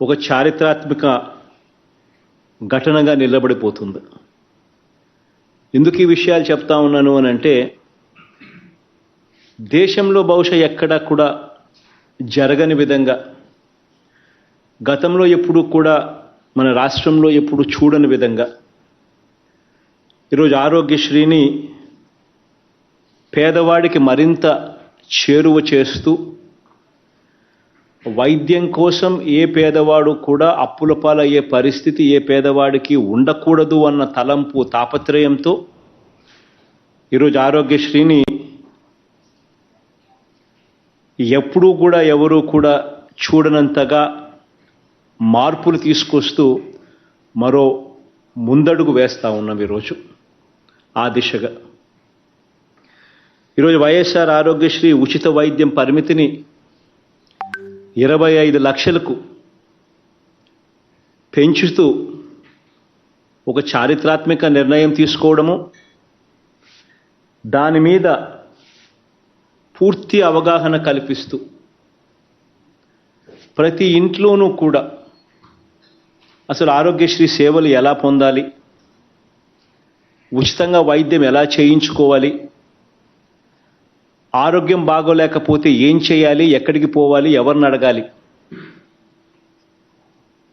ఒక చారిత్రాత్మక ఘటనగా నిలబడిపోతుంది. ఎందుకు ఈ విషయాలు చెప్తా ఉన్నాను అని అంటే, దేశంలో బహుశా ఎక్కడా కూడా జరగని విధంగా, గతంలో ఎప్పుడు కూడా మన రాష్ట్రంలో ఎప్పుడు చూడని విధంగా ఈరోజు ఆరోగ్యశ్రీని పేదవాడికి మరింత చేరువ చేస్తూ, వైద్యం కోసం ఏ పేదవాడు కూడా అప్పుల పాలయ్యే పరిస్థితి ఏ పేదవాడికి ఉండకూడదు అన్న తలంపు తాపత్రయంతో ఈరోజు ఆరోగ్యశ్రీని ఎప్పుడూ కూడా ఎవరూ కూడా చూడనంతగా మార్పులు తీసుకొస్తూ మరో ముందడుగు వేస్తూ ఉన్నాం ఈరోజు ఆ దిశగా. ఈరోజు వైఎస్ఆర్ ఆరోగ్యశ్రీ ఉచిత వైద్యం పరిమితిని 25 లక్షలకు పెంచుతూ ఒక చారిత్రాత్మక నిర్ణయం తీసుకోవడము, దాని మీద పూర్తి అవగాహన కల్పిస్తూ ప్రతి ఇంట్లోనూ కూడా అసలు ఆరోగ్యశ్రీ సేవలు ఎలా పొందాలి, ఉచితంగా వైద్యం ఎలా చేయించుకోవాలి, ఆరోగ్యం బాగోలేకపోతే ఏం చేయాలి, ఎక్కడికి పోవాలి, ఎవరిని అడగాలి,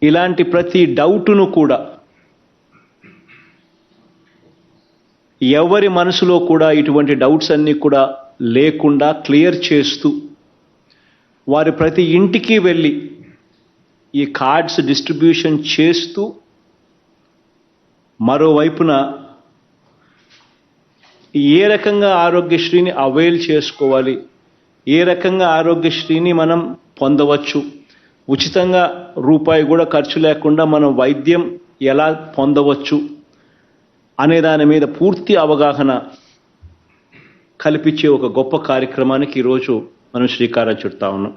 ఇలాంటి ప్రతి డౌటును కూడా ఎవరి మనసులో కూడా ఇటువంటి డౌట్స్ అన్నీ కూడా లేకుండా క్లియర్ చేస్తూ, వారి ప్రతి ఇంటికి వెళ్ళి ఈ కార్డ్స్ డిస్ట్రిబ్యూషన్ చేస్తూ, మరోవైపున ఏ రకంగా ఆరోగ్యశ్రీని అవైల్ చేసుకోవాలి, ఏ రకంగా ఆరోగ్యశ్రీని మనం పొందవచ్చు, ఉచితంగా రూపాయి కూడా ఖర్చు లేకుండా మనం వైద్యం ఎలా పొందవచ్చు అనే దాని మీద పూర్తి అవగాహన కల్పించే ఒక గొప్ప కార్యక్రమానికి ఈరోజు మనం శ్రీకారం చుడతా ఉన్నాం.